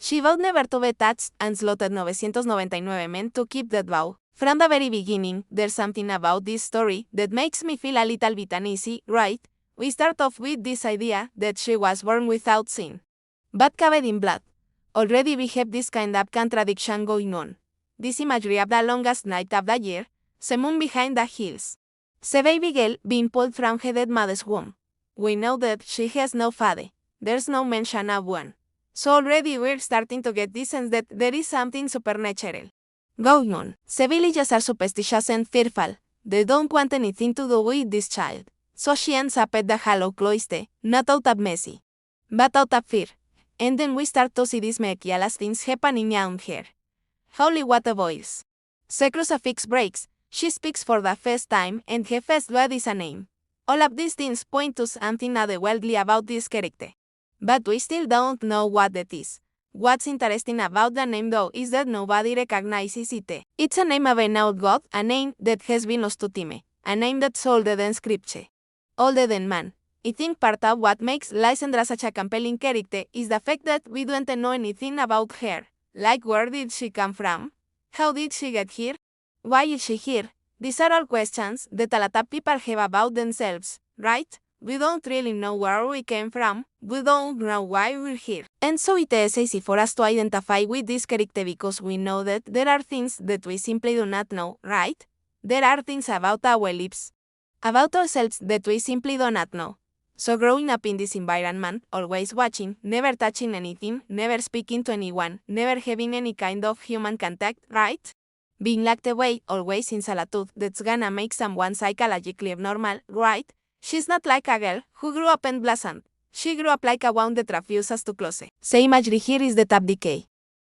She vowed never to be touched and slaughtered 999 men to keep that vow. From the very beginning, there's something about this story that makes me feel a little bit uneasy, right? We start off with this idea that she was born without sin. But covered in blood. Already we have this kind of contradiction going on. This imagery of the longest night of the year, the moon behind the hills. The baby girl being pulled from her dead mother's womb. We know that she has no father. There's no mention of one. So already we're starting to get this sense that there is something supernatural going on. The villagers are superstitious and fearful. They don't want anything to do with this child. So she ends up at the hollow cloister, not out of mercy, but out of fear. And then we start to see these miraculous things happening around her. Holy water boils. The crucifix breaks. She speaks for the first time, and her first word is a name. All of these things point to something otherworldly about this character. But we still don't know what that is. What's interesting about the name though is that nobody recognizes it. It's a name of an old god, a name that has been lost to time, a name that's older than scripture, older than man. I think part of what makes Lysandra such a compelling character is the fact that we don't know anything about her. Like, where did she come from? How did she get here? Why is she here? These are all questions that a lot of people have about themselves, right? We don't really know where we came from, we don't know why we're here. And so it is easy for us to identify with this character because we know that there are things that we simply do not know, right? There are things about our lives, about ourselves that we simply do not know. So growing up in this environment, always watching, never touching anything, never speaking to anyone, never having any kind of human contact, right? Being locked away, always in solitude, that's gonna make someone psychologically abnormal, right? She's not like a girl who grew up and blossomed. She grew up like a wound that refuses to close. The imagery here is the top decay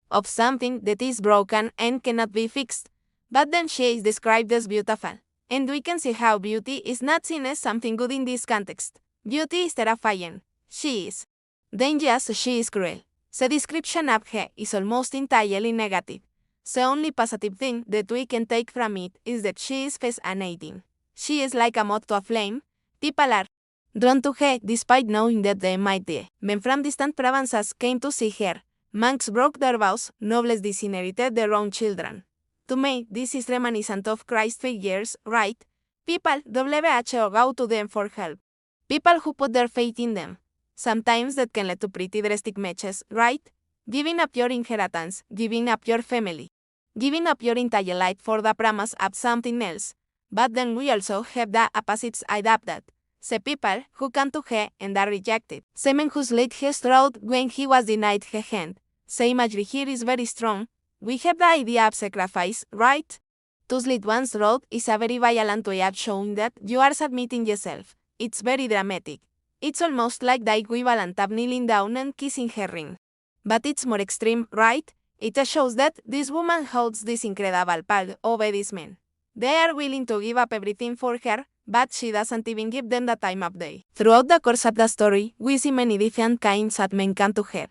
of something that is broken and cannot be fixed. But then she is described as beautiful. And we can see how beauty is not seen as something good in this context. Beauty is terrifying. She is dangerous, she is cruel. The description of her is almost entirely negative. The only positive thing that we can take from it is that she is fascinating. She is like a moth to a flame. People are drawn to her despite knowing that they might die. Men from distant provinces came to see her. Monks broke their vows, nobles disinherited their own children. To me, this is reminiscent of Christ figures, right? People WHO go to them for help. People who put their faith in them. Sometimes that can lead to pretty drastic matches, right? Giving up your inheritance, giving up your family, giving up your entire life for the promise of something else. But then we also have the opposite side of that. The people who come to her and are rejected. The man who slit his throat when he was denied her hand. The imagery here is very strong. We have the idea of sacrifice, right? To slit one's throat is a very violent way of showing that you are submitting yourself. It's very dramatic. It's almost like the equivalent of kneeling down and kissing her ring. But it's more extreme, right? It shows that this woman holds this incredible power over these men. They are willing to give up everything for her, but she doesn't even give them the time of day. Throughout the course of the story, we see many different kinds of men come to her.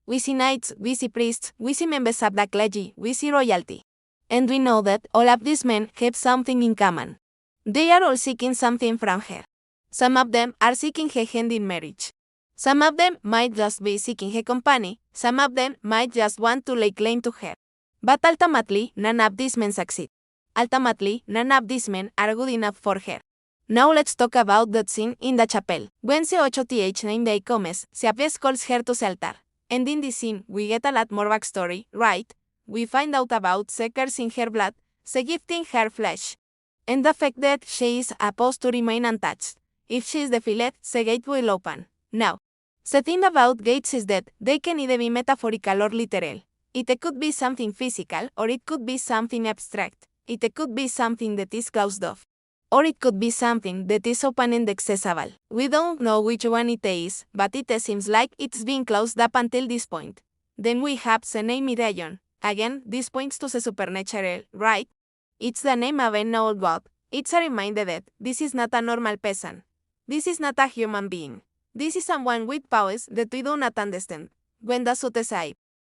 We see knights, we see priests, we see members of the clergy, we see royalty. And we know that all of these men have something in common. They are all seeking something from her. Some of them are seeking her hand in marriage. Some of them might just be seeking her company, some of them might just want to lay claim to her. But ultimately, none of these men succeed. Ultimately, none of these men are good enough for her. Now let's talk about that scene in the chapel. When the 8th day comes, the priest calls her to the altar. And in this scene, we get a lot more backstory, right? We find out about the curse in her blood, the gift in her flesh, and the fact that she is supposed to remain untouched. If she is defiled, the gate will open. Now, the thing about gates is that they can either be metaphorical or literal. It could be something physical, or it could be something abstract. It could be something that is closed off. Or it could be something that is open and accessible. We don't know which one it is, but it seems like it's been closed up until this point. Then we have the name Medallion. Again, this points to the supernatural, right? It's the name of an old god. It's a reminder that this is not a normal person. This is not a human being. This is someone with powers that we do not understand. When the suit is up,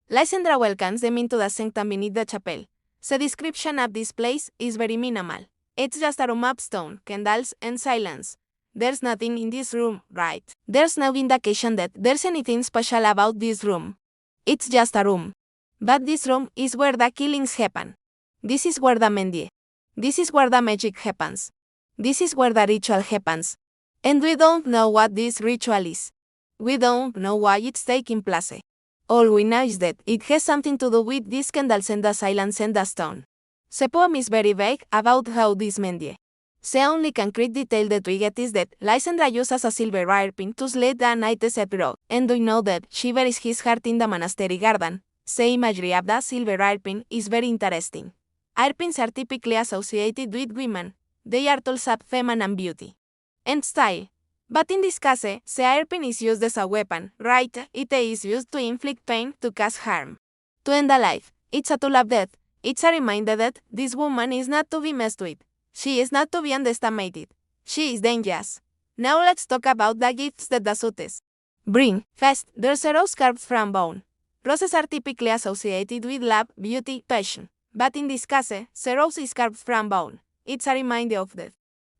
Lysandra welcomes them into the sanctum beneath the chapel. The description of this place is very minimal. It's just a room of stone, candles, and silence. There's nothing in this room, right? There's no indication that there's anything special about this room. It's just a room. But this room is where the killings happen. This is where the mendie. This is where the magic happens. This is where the ritual happens. And we don't know what this ritual is. We don't know why it's taking place. All we know is that it has something to do with these candles and the silence and the stone. The poem is very vague about how this mendie. The only concrete detail that we get is that Lysandra uses a silver hairpin to slit the knight's throat, and we know that she buries his heart in the monastery garden. The imagery of the silver hairpin is very interesting. Hairpins are typically associated with women. They are tools of feminine beauty and style. But in this case, the hairpin is used as a weapon, right? It is used to inflict pain, to cause harm, to end a life. It's a tool of death. It's a reminder that this woman is not to be messed with. She is not to be underestimated. She is dangerous. Now let's talk about the gifts that the suits bring. First, there's a rose carved from bone. Roses are typically associated with love, beauty, passion. But in this case, the rose is carved from bone. It's a reminder of death.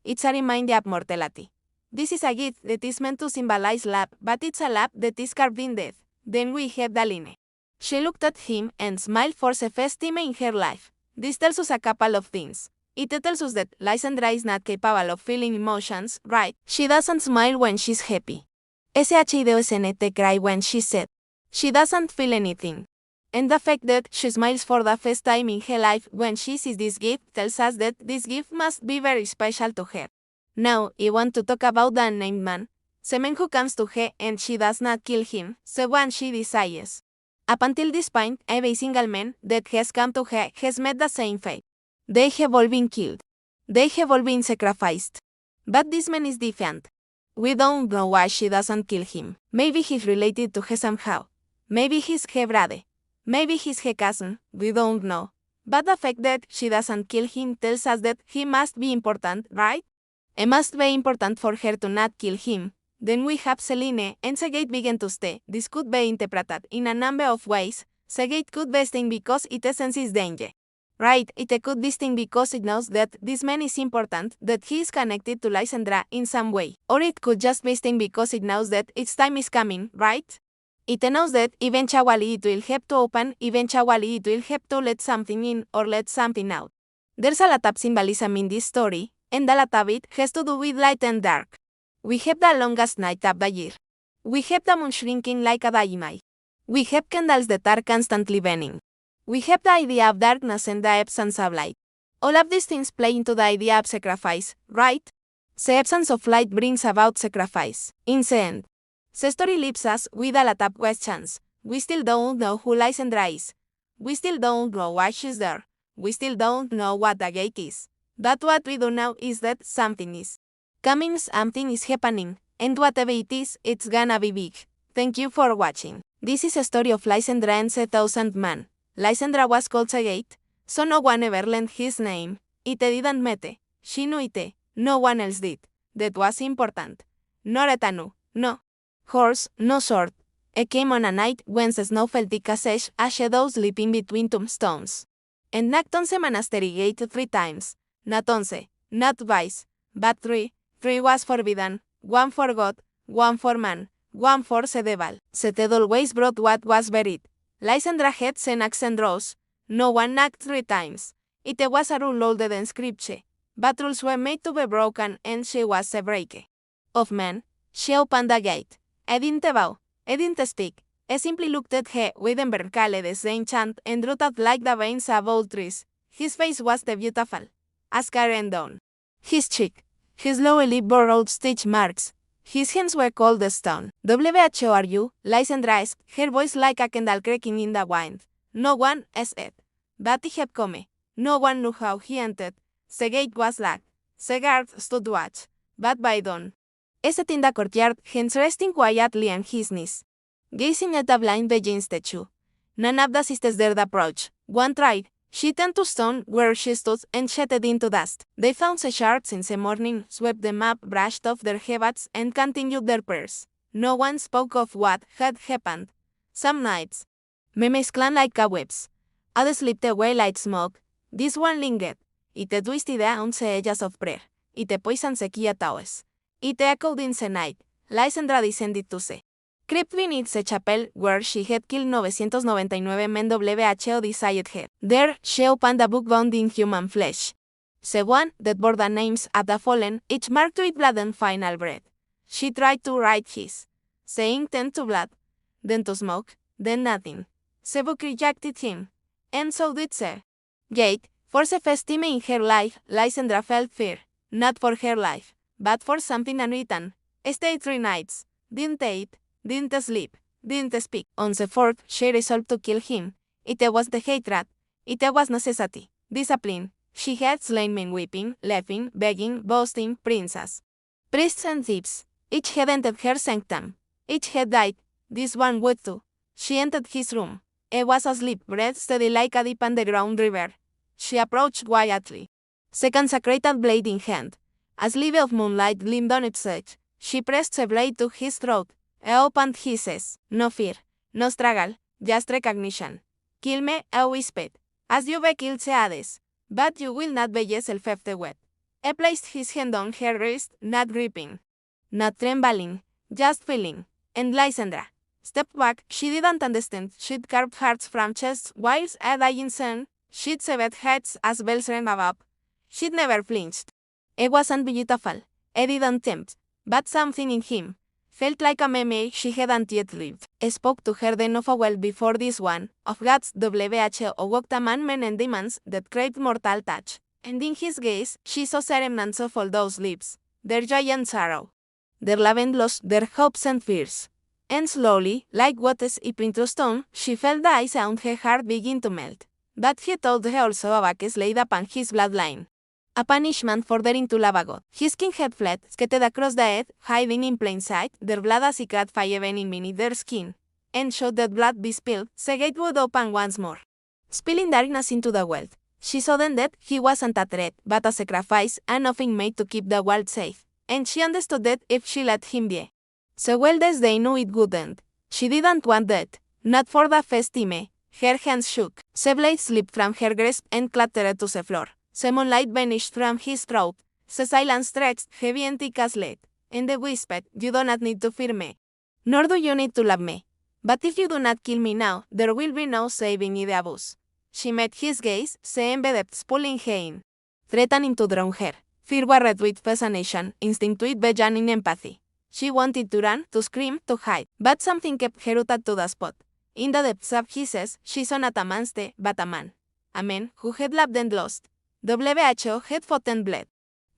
It's a reminder of mortality. This is a gift that is meant to symbolize love, but it's a love that is carved in death. Then we have Daline. She looked at him and smiled for the first time in her life. This tells us a couple of things. It tells us that Lysandra is not capable of feeling emotions, right? She doesn't smile when she's happy. SHIDOSNT cry when she's sad. She doesn't feel anything. And the fact that she smiles for the first time in her life when she sees this gift tells us that this gift must be very special to her. Now, I want to talk about the unnamed man. The man who comes to her and she does not kill him, the one she desires. Up until this point, every single man that has come to her has met the same fate. They have all been killed. They have all been sacrificed. But this man is different. We don't know why she doesn't kill him. Maybe he's related to her somehow. Maybe he's her brother. Maybe he's her cousin. We don't know. But the fact that she doesn't kill him tells us that he must be important, right? It must be important for her to not kill him. Then we have Celine, and the gate began to stay. This could be interpreted in a number of ways. The gate could be staying because it senses danger. Right, it could be staying because it knows that this man is important, that he is connected to Lysandra in some way. Or it could just be staying because it knows that its time is coming, right? It knows that eventually it will have to open, eventually it will have to let something in or let something out. There's a lot of symbolism in this story, and a lot of it has to do with light and dark. We have the longest night of the year. We have the moon shrinking like a dynamite. We have candles that are constantly burning. We have the idea of darkness and the absence of light. All of these things play into the idea of sacrifice, right? The absence of light brings about sacrifice. In the end, the story leaves us with a lot of questions. We still don't know who Lysandra is. We still don't know why she's there. We still don't know what the gate is. But what we do know is that something is coming, something is happening, and whatever it is, it's gonna be big. Thank you for watching. This is a story of Lysandra and the Thousand Man. Lysandra was called the gate, so no one ever learned his name. It didn't matter. She knew it. No one else did. That was important. No retinue, no horse, no sword. It came on a night when the snow fell thick as a shadow sleeping between tombstones. And knocked on the monastery gate 3 times. Not once, not twice, but 3. 3 was forbidden, 1 for God, 1 for man, 1 for the devil. The dead always brought what was buried. Lysandra had the knocks and draws. No one knocked 3 times. It was a rule older than scripture, but rules were made to be broken, and she was the breaker of men. She opened the gate. I didn't bow. I didn't speak. I simply looked at her with embarcale the chant and rooted like the veins of old trees. His face was the beautiful, as Karen down. His cheek, his lower lip bore old stitch marks. His hands were cold as stone. "Who are you?" Lysandra asked, her voice like a candle cracking in the wind. No one said. But he had come. No one knew how he entered. The gate was locked. The guard stood watch. But by dawn, he sat in the courtyard, hands resting quietly on his knees, gazing at the blind Beijing statue. None of the sisters dared approach. One tried. She turned to stone where she stood and shattered into dust. They found the shards in the morning, swept them up, brushed off their habits, and continued their prayers. No one spoke of what had happened. Some nights, memes clung like cobwebs. Others slipped away like smoke. This one lingered. It twisted down the edges of prayer. It poisoned the key towers. It echoed in the night. Lysandra descended to see. Crept beneath the chapel where she had killed 999 men who desired her. There, she opened a book bound in human flesh. The one that bore the names of the fallen, each marked with blood and final breath. She tried to write his. The ink turned to blood, then to smoke, then nothing. The book rejected him. And so did she. Yet, for the first time in her life, Lysandra felt fear. Not for her life, but for something unwritten. Stayed 3 nights. Didn't eat. Didn't sleep, didn't speak. On the fourth, she resolved to kill him. It was the hatred. It was necessity. Discipline. She had slain men weeping, laughing, begging, boasting, princes. Priests and thieves. Each had entered her sanctum. Each had died. This one would too. She entered his room. He was asleep, breath steady like a deep underground river. She approached quietly. The consecrated blade in hand. A sliver of moonlight gleamed on its edge. She pressed the blade to his throat. He opened his eyes. No fear, no struggle, just recognition. Kill me, I whispered, as you be killed Hades, but you will not be yourself afterward. He placed his hand on her wrist, not gripping, not trembling, just feeling. And Lysandra stepped back. She didn't understand. She'd carved hearts from chests whilst a dying sun. She'd severed heads as bells rang above. She'd never flinched. He wasn't beautiful. He didn't tempt, but something in him felt like a memory she hadn't yet lived. I spoke to her then of a world before this one, of God's WHO walked among men and demons that craved mortal touch. And in his gaze, she saw remnants of all those lips, their joy and sorrow, their love and loss, their hopes and fears. And slowly, like waters up into stone, she felt the ice on her heart begin to melt. But he told her also of a curse laid upon his bloodline. A punishment for daring to love a god. His king had fled, scattered across the earth, hiding in plain sight, their blood a secret fire burning beneath their skin. And should that blood be spilled, the gate would open once more, spilling darkness into the world. She saw then that he wasn't a threat, but a sacrifice, an offering made to keep the world safe. And she understood that if she let him be, so well as they knew it wouldn't. She didn't want that, not for the first time. Her hands shook, the blade slipped from her grasp and clattered to the floor. The moonlight vanished from his throat. The silence stretched heavy and thick as lead. And they whispered, you do not need to fear me. Nor do you need to love me. But if you do not kill me now, there will be no saving the abuse. She met his gaze, the embedded pulling her in, threatening to drown her. Fear warred with fascination, instinct with beginning empathy. She wanted to run, to scream, to hide. But something kept her rooted to the spot. In the depths of his eyes, she saw not a monster, but a man. A man who had loved and lost. WHO had fought and bled.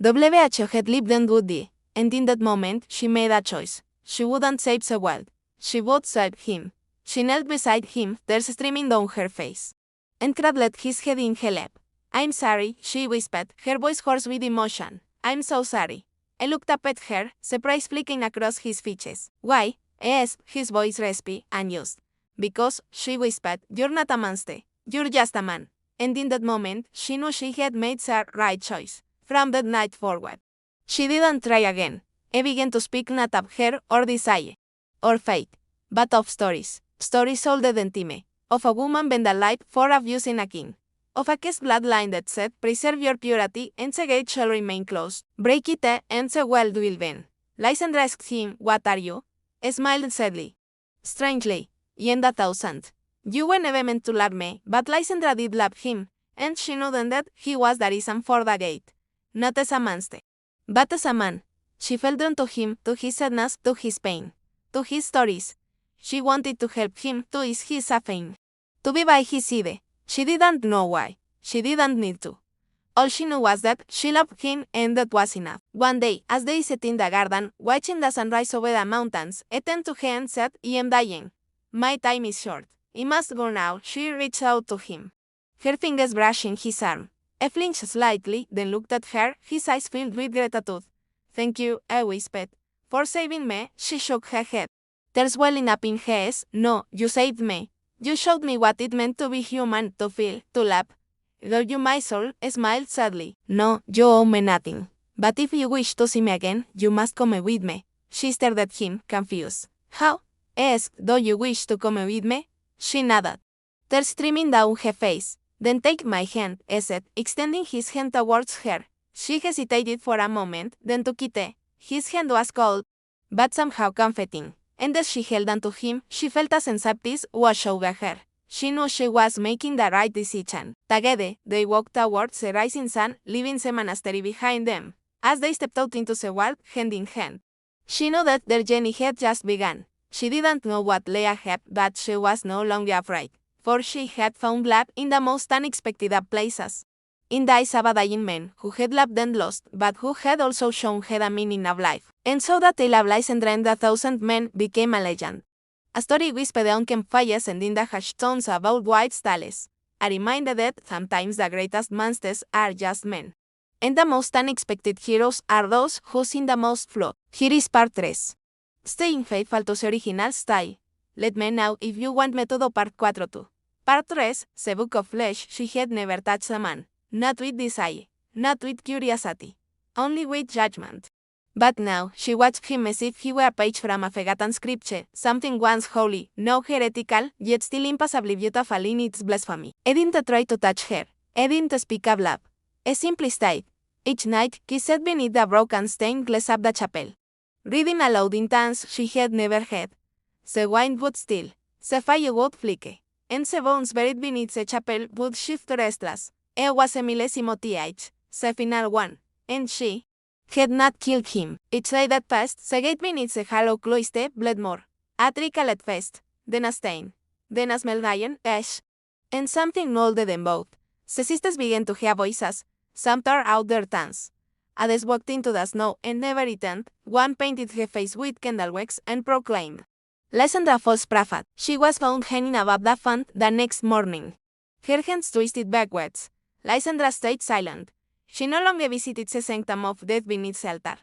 WHO had lived and would die, and in that moment she made a choice. She wouldn't save the world. She would save him. She knelt beside him, tears streaming down her face, and cradled his head in her lap. I'm sorry, she whispered, her voice hoarse with emotion. I'm so sorry. I looked up at her, surprise flicking across his features. Why? I asked, his voice raspy, unused. Because, she whispered, you're not a monster. You're just a man. And in that moment, she knew she had made the right choice. From that night forward, she didn't try again. I began to speak not of her or desire, or fate, but of stories. Stories older than time. Of a woman bent alive for abusing a king. Of a cursed bloodline that said, preserve your purity and the gate shall remain closed. Break it and the world will bend. Lysandra asked him, what are you? He smiled sadly. Strangely, and 1,000. You were never meant to love me, but Lysandra did love him, and she knew then that he was the reason for the gate. Not as a monster, but as a man. She felt drawn to him, to his sadness, to his pain, to his stories. She wanted to help him to ease his suffering, to be by his side. She didn't know why. She didn't need to. All she knew was that she loved him and that was enough. One day, as they sat in the garden, watching the sunrise over the mountains, he turned to her and said, I am dying. My time is short. I must go now. She reached out to him, her fingers brushing his arm. He flinched slightly, then looked at her, his eyes filled with gratitude. Thank you, I whispered, for saving me. She shook her head, tears welling up in her eyes. No, you saved me. You showed me what it meant to be human, to feel, to love. Though you, my soul, smiled sadly. No, you owe me nothing. But if you wish to see me again, you must come with me. She stared at him, confused. How? I asked, do you wish to come with me? She nodded, tears streaming down her face. Then take my hand, he said, extending his hand towards her. She hesitated for a moment, then took it. His hand was cold, but somehow comforting. And as she held on to him, she felt a sense of peace wash over her. She knew she was making the right decision. Together, they walked towards the rising sun, leaving the monastery behind them. As they stepped out into the world, hand in hand, she knew that their journey had just begun. She didn't know what lay ahead, but she was no longer afraid, for she had found love in the most unexpected of places. In the eyes of a dying man who had loved and lost, but who had also shown her a meaning of life. And so the tale of Lysander and the 1,000 men became a legend. A story whispered on campfires and in the hushed tones about white tales. A reminder that sometimes the greatest monsters are just men. And the most unexpected heroes are those who seem the most flawed. Here is part 3. Staying faithful to the original style. Let me know if you want me to do part 4 too. Part 3, the book of flesh, she had never touched a man. Not with desire, not with curiosity, only with judgment. But now, she watched him as if he were a page from a forgotten scripture, something once holy, now heretical, yet still impossibly beautiful in its blasphemy. I didn't try to touch her. I didn't speak of love. I simply stayed. Each night, kissed beneath the broken stained glass of the chapel. Reading aloud in tongues she had never heard. The wind would still, the fire would flicker, and the bones buried beneath the chapel would shift restless. It was a millésimo th, the final one, and she had not killed him. Each day that passed, the gate beneath the hollow cloister bled more. A trickle at first, then a stain, then a smell iron, ash, and something molded them both. The sisters began to hear voices, some tore out their tongues. Others walked into the snow and never returned. One painted her face with candle wax and proclaimed, Lysander false prophet. She was found hanging above the font the next morning. Her hands twisted backwards. Lysander stayed silent. She no longer visited the sanctum of death beneath the altar.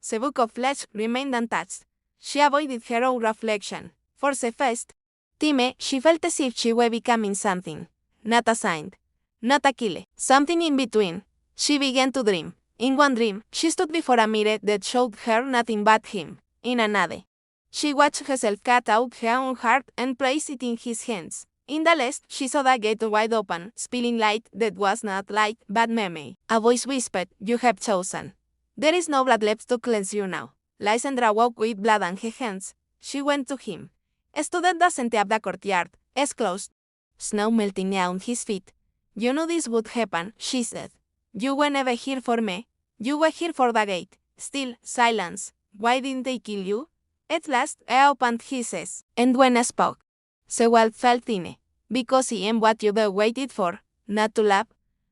The book of flesh remained untouched. She avoided her own reflection. For the first time, she felt as if she were becoming something. Not a saint. Not a killer. Something in between. She began to dream. In one dream, she stood before a mirror that showed her nothing but him. In another, she watched herself cut out her own heart and place it in his hands. In the last, she saw the gate wide open, spilling light that was not light, but memory. A voice whispered, You have chosen. There is no blood left to cleanse you now. Lysander awoke with blood on her hands. She went to him. Stood at the center of the courtyard, eyes closed, snow melting down his feet. You knew this would happen, she said. You were never here for me. You were here for the gate. Still, silence. Why didn't they kill you? At last, I opened his eyes. And when I spoke, the world fell thinner. Because I am what you were waited for. Not to love,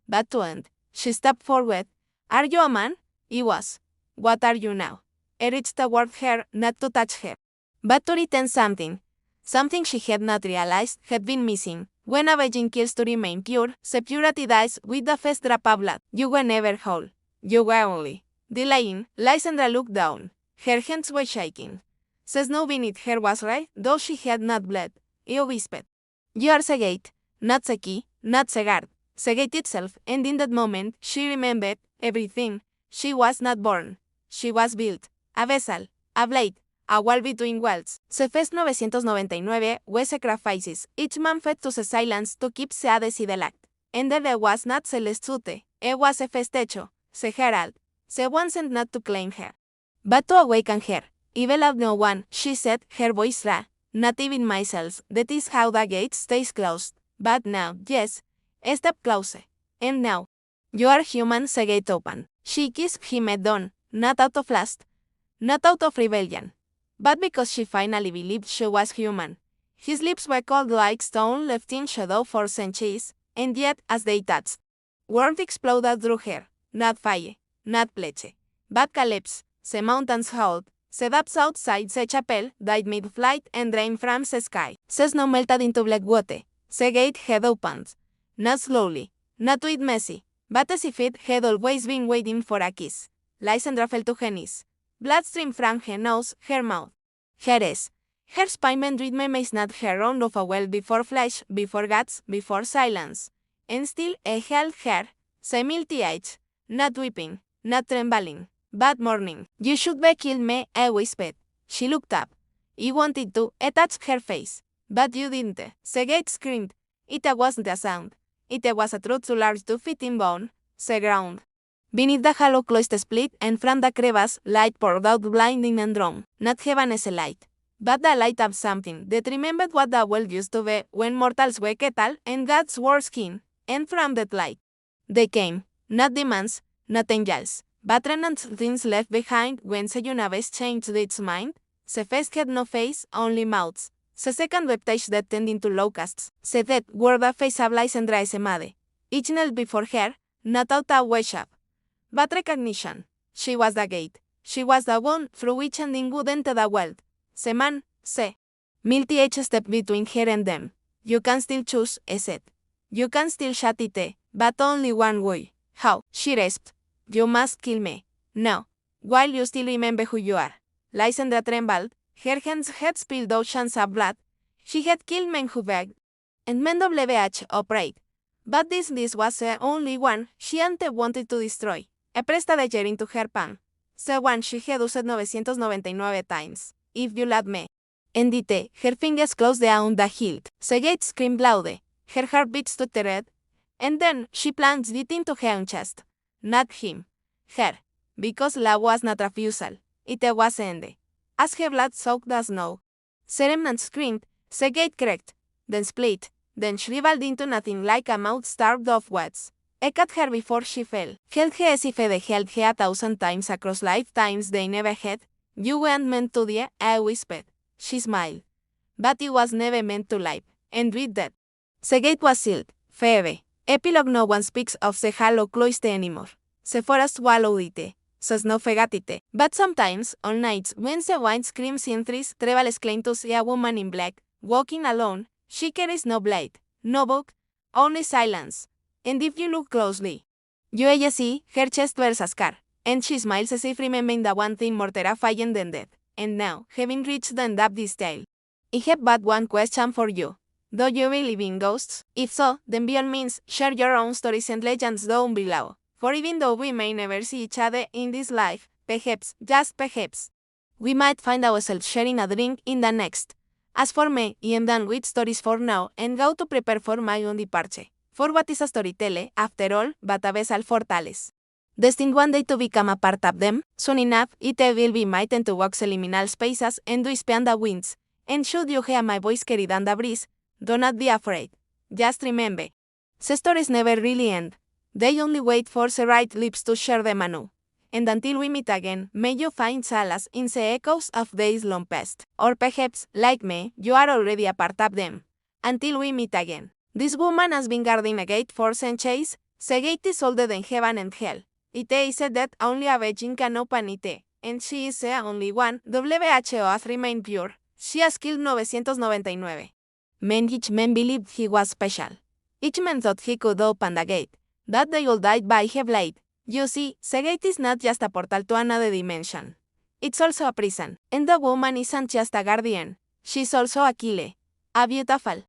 but to end. She stepped forward. Are you a man? I was. What are you now? I reached toward her, not to touch her, but to return something. Something she had not realized had been missing. When a virgin kills to remain pure, the purity dies with the first drop of blood. You were never whole. You were only delaying. Lysander looked down. Her hands were shaking. The snow beneath her was red, though she had not bled. I whispered. You are the gate, not the key, not the guard. The gate itself, and in that moment, she remembered everything. She was not born. She was built. A vessel, a blade, a wall between worlds. The first 999 were sacrifices. Each man fed to the silence to keep the Hades idolact. And there was not the lestute. It was a festecho, the herald, the one sent not to claim her, but to awaken her. I beloved no one, she said, her voice raw. Not even myself. That is how the gate stays closed. But now, yes, a step closer. And now, you are human, the gate open. She kissed him at dawn, not out of lust, not out of rebellion, but because she finally believed she was human. His lips were cold like stone left in shadow for centuries, and yet, as they touched, warmth exploded through her. Not fire, not pledge, but collapse. The mountains howled. The depths outside the chapel died mid-flight and drained from the sky. The snow melted into black water. The gate had opened. Not slowly, not with mercy, but as if it had always been waiting for a kiss. Lysander fell to her knees. Blood streamed from her nose, her mouth, her eyes. Her spine bent rhythm is not her round of a well before flesh, before guts, before silence. And still I held her, the milty-eyed, not weeping, not trembling, but mourning. You should be killed me, I whispered. She looked up. I wanted to, I touched her face. But you didn't. The gate screamed. It wasn't a sound. It was a truth too large to fit in bone. The ground beneath the hollow cloister split, and from the crevice, light poured out blinding and drawn. Not heaven as a light. But the light of something that remembered what the world used to be when mortals were kettle and gods wore skin, and from that light they came, not demons, not angels, but remnant things left behind when the universe changed its mind. The first had no face, only mouths. The second webpage that turned into locusts. The third were the face of Lysandra Semade. Each knelt before her, not out of worship, but recognition. She was the gate. She was the one through which ending would enter the world. The man, se. Milty H stepped between her and them. You can still choose, he said. You can still shut it, but only one way. How? She rasped. You must kill me. No. While you still remember who you are. Lysandra trembled. Her hands had spilled oceans of blood. She had killed men who begged, and men who prayed. But this was the only one she hadn't wanted to destroy. A pressed ledger into her palm. The one she had used 999 times. If you let me. And it, her fingers closed around the hilt. The gate screamed loudly. Her heart beat stuttered. And then she plunged it into her own chest. Not him. Her. Because love was not refusal. It was end. As her blood soaked the snow. The remnant screamed. The gate cracked. Then split. Then shriveled into nothing like a mouth starved of words. I caught her before she fell. Held her as if I'd held her 1,000 times across lifetimes they never had. You weren't meant to die, I whispered. She smiled. But it was never meant to live. And with that, the gate was sealed. Forever. Epilogue. No one speaks of the hollow cloister anymore. The forest swallowed it. The snow forgot it. But sometimes, on nights when the wind screams in trees, Trebles claimed to see a woman in black, walking alone. She carries no blade, no book, only silence. And if you look closely, you see her chest bears a scar. And she smiles as if remembering the one thing more terrifying than death. And now, having reached the end of this tale, I have but one question for you. Do you believe in ghosts? If so, then by all means, share your own stories and legends down below. For even though we may never see each other in this life, perhaps, just perhaps, we might find ourselves sharing a drink in the next. As for me, I am done with stories for now and go to prepare for my own departure. For what is a storyteller, after all, but a vessel for tales? Destined one day to become a part of them, soon enough it will be my turn to walk the liminal spaces and to span the winds. And should you hear my voice carried on the breeze, do not be afraid. Just remember, the stories never really end. They only wait for the right lips to share them anew. And until we meet again, may you find solace in the echoes of days long past. Or perhaps, like me, you are already a part of them. Until we meet again. This woman has been guarding a gate for centuries. The gate is older than heaven and hell. It is said that only a virgin can open it. And she is the only one. WHO has remained pure. She has killed 999 men. Each man believed he was special. Each man thought he could open the gate. That they all died by her blade. You see, the gate is not just a portal to another dimension. It's also a prison. And the woman isn't just a guardian. She's also a killer. A beautiful,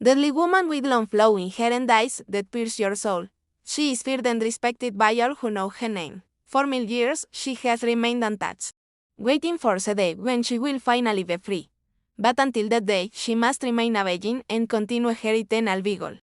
deadly woman with long flowing hair and eyes that pierce your soul. She is feared and respected by all who know her name. For many years, she has remained untouched, waiting for the day when she will finally be free. But until that day, she must remain a virgin and continue her eternal vigor.